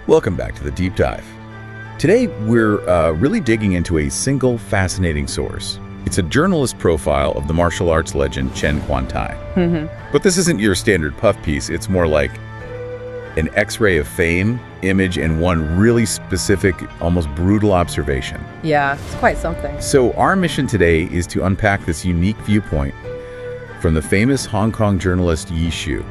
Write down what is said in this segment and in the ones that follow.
Welcome back to the Deep Dive. Today, we're really digging into a single fascinating source. It's a journalist profile of the martial arts legend Chen Kuan-tai. But this isn't your standard puff piece. It's more like an X-ray of fame, image, and one really specific, almost brutal observation. Yeah, it's quite something. So our mission today is to unpack this unique viewpoint from the famous Hong Kong journalist Yi Shu.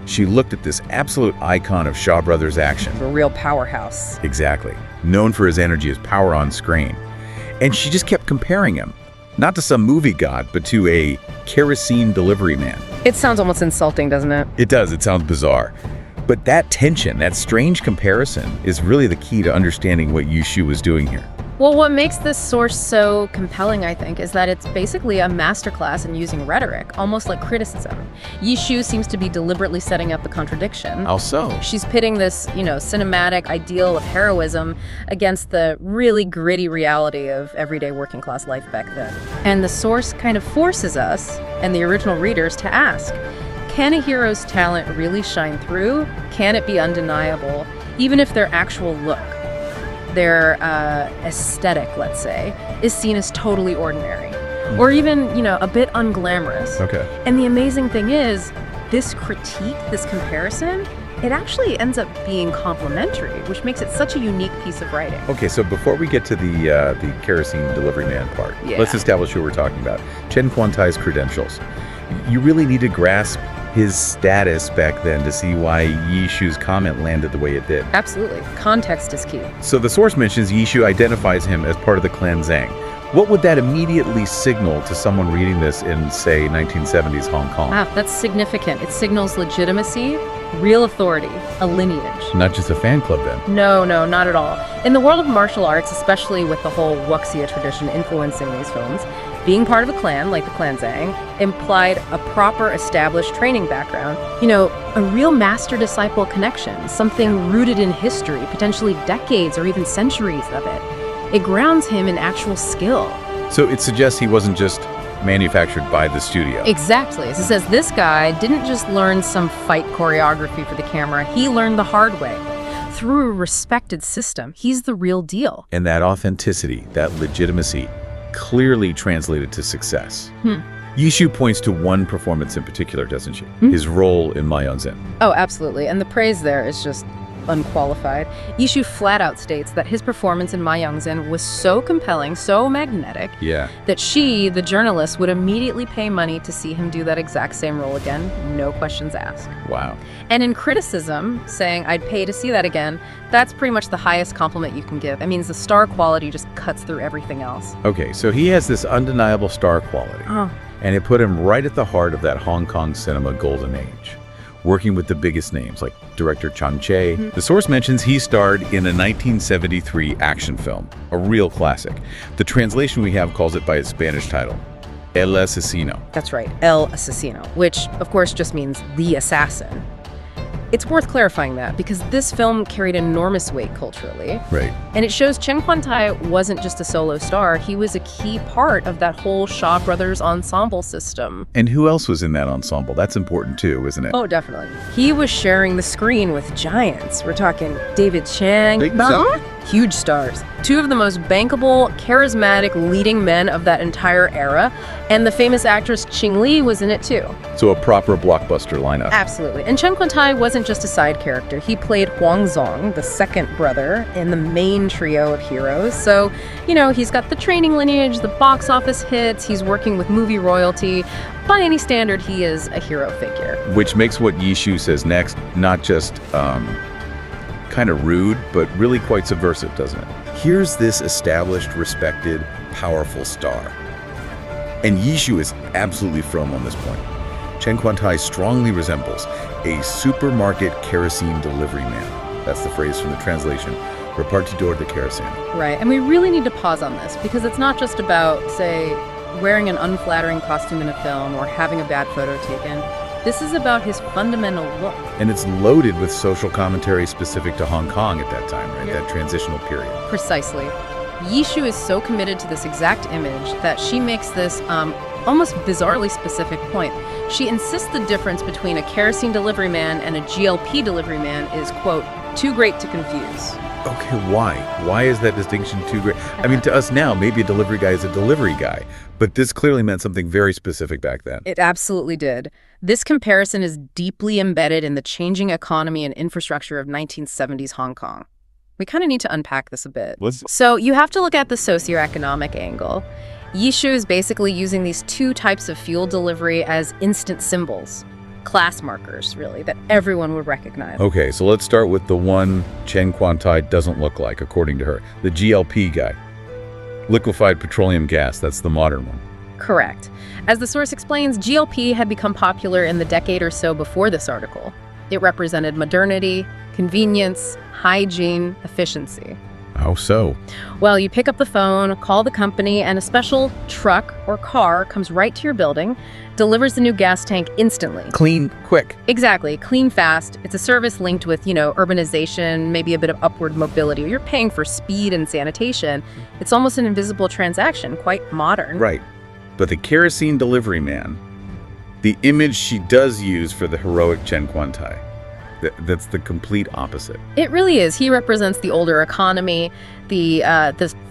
She looked at this absolute icon of Shaw Brothers action. A real powerhouse. Exactly. Known for his energy as power on screen. And she just kept comparing him, not to some movie god, but to a kerosene delivery man. It sounds almost insulting, doesn't it? It does. It sounds bizarre. But that tension, that strange comparison, is really the key to understanding what Yi Shu was doing here. Well, what makes this source so compelling, I think, is that it's basically a masterclass in using rhetoric, almost like criticism. Yi Shu seems to be deliberately setting up the contradiction. How so? She's pitting this, cinematic ideal of heroism against the really gritty reality of everyday working class life back then. And the source kind of forces us, and the original readers, to ask, can a hero's talent really shine through? Can it be undeniable, even if their actual look, their aesthetic, let's say, is seen as totally ordinary, or even, a bit unglamorous? Okay. And the amazing thing is, this critique, this comparison, it actually ends up being complimentary, which makes it such a unique piece of writing. Okay, so before we get to the kerosene delivery man part, let's establish who we're talking about. Chen Kuan-tai's credentials. You really need to grasp his status back then to see why Yi Shu's comment landed the way it did. Absolutely. Context is key. So the source mentions Yi Shu identifies him as part of the clan Zhang. What would that immediately signal to someone reading this in, say, 1970s Hong Kong? Wow, that's significant. It signals legitimacy, real authority, a lineage. Not just a fan club, then? No, not at all. In the world of martial arts, especially with the whole wuxia tradition influencing these films, being part of a clan, like the clan Zhang, implied a proper established training background. A real master-disciple connection, something rooted in history, potentially decades or even centuries of it. It grounds him in actual skill. So it suggests he wasn't just manufactured by the studio. Exactly. It says this guy didn't just learn some fight choreography for the camera, he learned the hard way. Through a respected system, he's the real deal. And that authenticity, that legitimacy, clearly translated to success. Yi Shu points to one performance in particular, doesn't she? His role in Yongzhen. Oh, absolutely. And the praise there is just unqualified. Yi Shu flat out states that his performance in Yongzhen was so compelling, so magnetic, that she, the journalist, would immediately pay money to see him do that exact same role again, no questions asked. Wow. And in criticism, saying, I'd pay to see that again, that's pretty much the highest compliment you can give. It means the star quality just cuts through everything else. Okay, so he has this undeniable star quality, and it put him right at the heart of that Hong Kong cinema golden age, working with the biggest names like director Chang Che. The source mentions he starred in a 1973 action film, a real classic. The translation we have calls it by its Spanish title, El Asesino. That's right, El Asesino, which of course just means the assassin. It's worth clarifying that because this film carried enormous weight culturally. Right. And it shows Chen Kuan-tai wasn't just a solo star, he was a key part of that whole Shaw Brothers ensemble system. And who else was in that ensemble? That's important too, isn't it? Oh, definitely. He was sharing the screen with giants. We're talking David Chang. Huge stars. Two of the most bankable, charismatic leading men of that entire era. And the famous actress Ching Li was in it too. So a proper blockbuster lineup. Absolutely. And Chen Kuan-tai wasn't just a side character. He played Huang Zong, the second brother, in the main trio of heroes. So, he's got the training lineage, the box office hits, he's working with movie royalty. By any standard, he is a hero figure. Which makes what Yi Shu says next not just kind of rude, but really quite subversive, doesn't it? Here's this established, respected, powerful star. And Yi Shu is absolutely firm on this point. Chen Kuan-tai strongly resembles a supermarket kerosene delivery man. That's the phrase from the translation, Repartidor de Queroseno. Right, and we really need to pause on this because it's not just about, say, wearing an unflattering costume in a film or having a bad photo taken. This is about his fundamental look. And it's loaded with social commentary specific to Hong Kong at that time, right? That transitional period. Precisely. Yi Shu is so committed to this exact image that she makes this almost bizarrely specific point. She insists the difference between a kerosene delivery man and a GLP delivery man is, quote, too great to confuse. Okay, why? Why is that distinction too great? I mean, to us now, maybe a delivery guy is a delivery guy, but this clearly meant something very specific back then. It absolutely did. This comparison is deeply embedded in the changing economy and infrastructure of 1970s Hong Kong. We kind of need to unpack this a bit. So you have to look at the socioeconomic angle. Yi Shu is basically using these two types of fuel delivery as instant symbols. Class markers, really, that everyone would recognize. Okay, so let's start with the one Chen Kuan-tai doesn't look like, according to her. The GLP guy. Liquefied petroleum gas, that's the modern one. Correct. As the source explains, GLP had become popular in the decade or so before this article. It represented modernity, convenience, hygiene, efficiency. How so? Well, you pick up the phone, call the company, and a special truck or car comes right to your building, delivers the new gas tank instantly. Clean, quick. Exactly. Clean, fast. It's a service linked with, urbanization, maybe a bit of upward mobility. You're paying for speed and sanitation. It's almost an invisible transaction, quite modern. Right. But the kerosene delivery man, the image she does use for the heroic Chen Kuan-tai, that's the complete opposite. It really is. He represents the older economy, the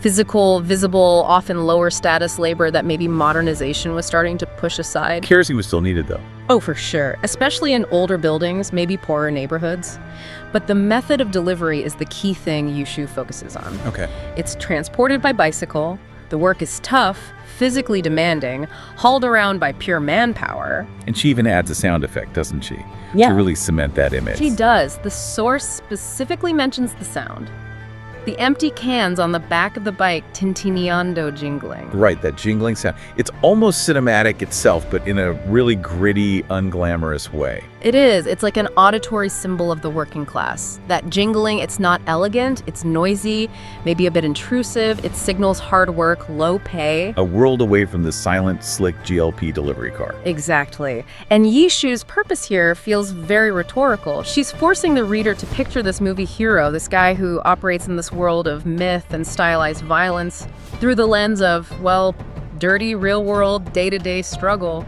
physical, visible, often lower status labor that maybe modernization was starting to push aside. Kerosene was still needed, though. Oh, for sure. Especially in older buildings, maybe poorer neighborhoods. But the method of delivery is the key thing Yi Shu focuses on. Okay. It's transported by bicycle. The work is tough, physically demanding, hauled around by pure manpower. And she even adds a sound effect, doesn't she? Yeah. To really cement that image. She does. The source specifically mentions the sound. The empty cans on the back of the bike tintineando jingling. Right, that jingling sound. It's almost cinematic itself, but in a really gritty, unglamorous way. It is. It's like an auditory symbol of the working class. That jingling, it's not elegant, it's noisy, maybe a bit intrusive. It signals hard work, low pay. A world away from the silent, slick GLP delivery car. Exactly. And Yi Shu's purpose here feels very rhetorical. She's forcing the reader to picture this movie hero, this guy who operates in this world of myth and stylized violence, through the lens of, dirty, real-world, day-to-day struggle.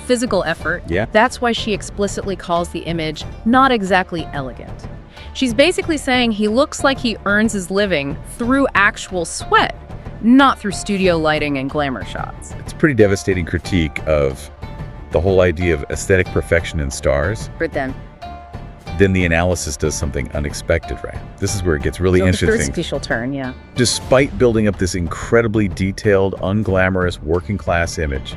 Physical effort. Yeah. That's why she explicitly calls the image not exactly elegant. She's basically saying he looks like he earns his living through actual sweat, not through studio lighting and glamour shots. It's a pretty devastating critique of the whole idea of aesthetic perfection in stars. But then the analysis does something unexpected, right? This is where it gets really interesting. The third special turn, yeah. Despite building up this incredibly detailed, unglamorous, working-class image,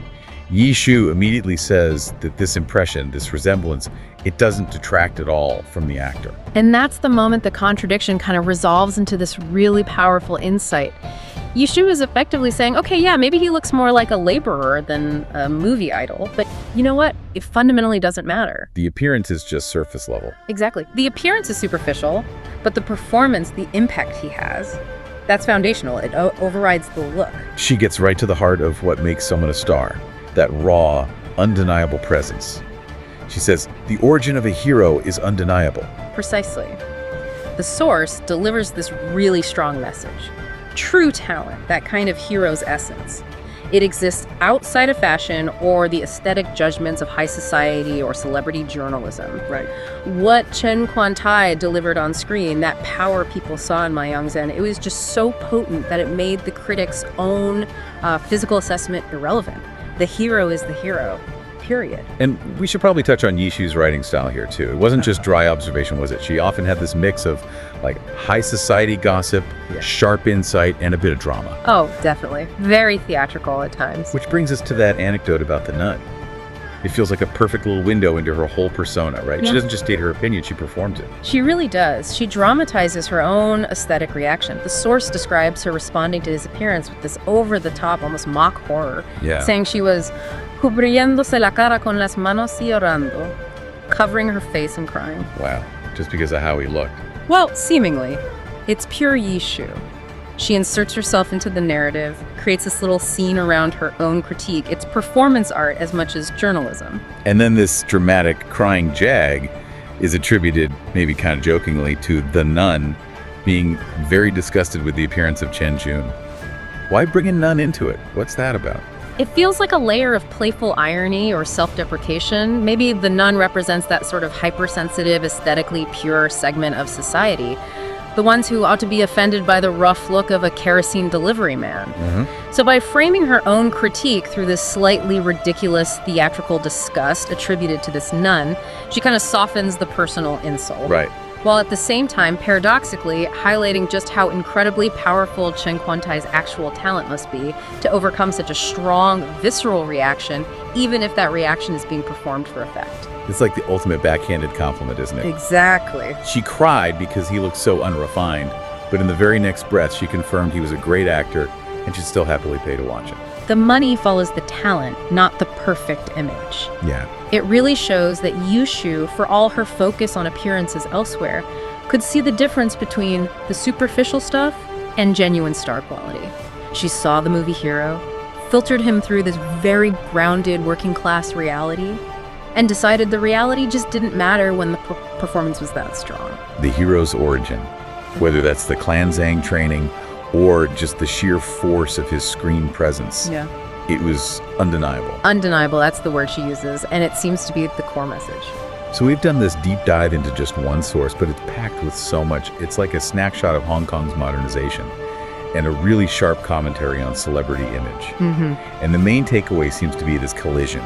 Yi Shu immediately says that this impression, this resemblance, it doesn't detract at all from the actor. And that's the moment the contradiction kind of resolves into this really powerful insight. Yi Shu is effectively saying, okay, yeah, maybe he looks more like a laborer than a movie idol, but you know what? It fundamentally doesn't matter. The appearance is just surface level. Exactly. The appearance is superficial, but the performance, the impact he has, that's foundational. It overrides the look. She gets right to the heart of what makes someone a star. That raw, undeniable presence. She says, the origin of a hero is undeniable. Precisely. The source delivers this really strong message. True talent, that kind of hero's essence. It exists outside of fashion or the aesthetic judgments of high society or celebrity journalism. Right. What Chen Kuan-tai delivered on screen, that power people saw in Yongzhen, it was just so potent that it made the critics' own physical assessment irrelevant. The hero is the hero, period. And we should probably touch on Yi Shu's writing style here, too. It wasn't just dry observation, was it? She often had this mix of, high society gossip, sharp insight, and a bit of drama. Oh, definitely. Very theatrical at times. Which brings us to that anecdote about the nun. It feels like a perfect little window into her whole persona, right? Yeah. She doesn't just state her opinion, she performs it. She really does. She dramatizes her own aesthetic reaction. The source describes her responding to his appearance with this over-the-top, almost mock horror, saying she was cubriéndose la cara con las manos y llorando, covering her face and crying. Wow, just because of how he looked. Well, seemingly. It's pure Yi Shu. She inserts herself into the narrative, creates this little scene around her own critique. It's performance art as much as journalism. And then this dramatic crying jag is attributed, maybe kind of jokingly, to the nun being very disgusted with the appearance of Chen Jun. Why bring a nun into it? What's that about? It feels like a layer of playful irony or self-deprecation. Maybe the nun represents that sort of hypersensitive, aesthetically pure segment of society. The ones who ought to be offended by the rough look of a kerosene delivery man. So by framing her own critique through this slightly ridiculous theatrical disgust attributed to this nun, she kind of softens the personal insult. Right. While at the same time, paradoxically, highlighting just how incredibly powerful Chen Kuan-tai's actual talent must be to overcome such a strong, visceral reaction, even if that reaction is being performed for effect. It's like the ultimate backhanded compliment, isn't it? Exactly. She cried because he looked so unrefined, but in the very next breath, she confirmed he was a great actor and she'd still happily pay to watch him. The money follows the talent, not the perfect image. Yeah. It really shows that Yi Shu, for all her focus on appearances elsewhere, could see the difference between the superficial stuff and genuine star quality. She saw the movie Hero, filtered him through this very grounded working-class reality, and decided the reality just didn't matter when the performance was that strong. The hero's origin, whether that's the Clanzang training or just the sheer force of his screen presence. Yeah. It was undeniable. Undeniable, that's the word she uses, and it seems to be the core message. So we've done this deep dive into just one source, but it's packed with so much. It's like a snapshot of Hong Kong's modernization and a really sharp commentary on celebrity image. And the main takeaway seems to be this collision,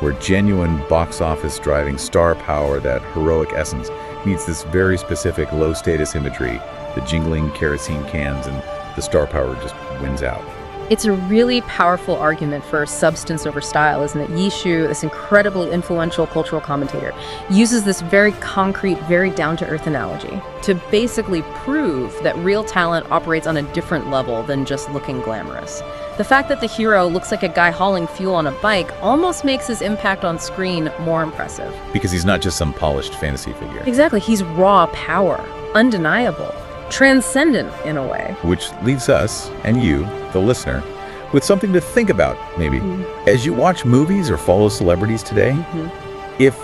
where genuine box office driving star power, that heroic essence, meets this very specific low status imagery, the jingling kerosene cans, and the star power just wins out. It's a really powerful argument for substance over style, isn't it? Yi Shu, this incredibly influential cultural commentator, uses this very concrete, very down-to-earth analogy to basically prove that real talent operates on a different level than just looking glamorous. The fact that the hero looks like a guy hauling fuel on a bike almost makes his impact on screen more impressive. Because he's not just some polished fantasy figure. Exactly, he's raw power, undeniable, transcendent in a way. Which leaves us, and you, the listener, with something to think about, maybe. As you watch movies or follow celebrities today, if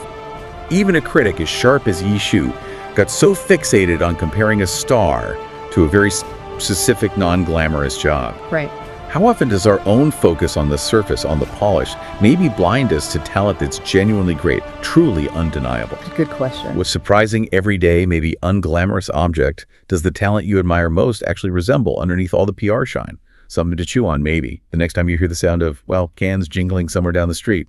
even a critic as sharp as Yi Shu got so fixated on comparing a star to a very specific non-glamorous job, Right. how often does our own focus on the surface, on the polish, maybe blind us to talent that's genuinely great, truly undeniable? Good question. What surprising, everyday, maybe unglamorous object does the talent you admire most actually resemble underneath all the PR shine? Something to chew on, maybe, the next time you hear the sound of, well, cans jingling somewhere down the street.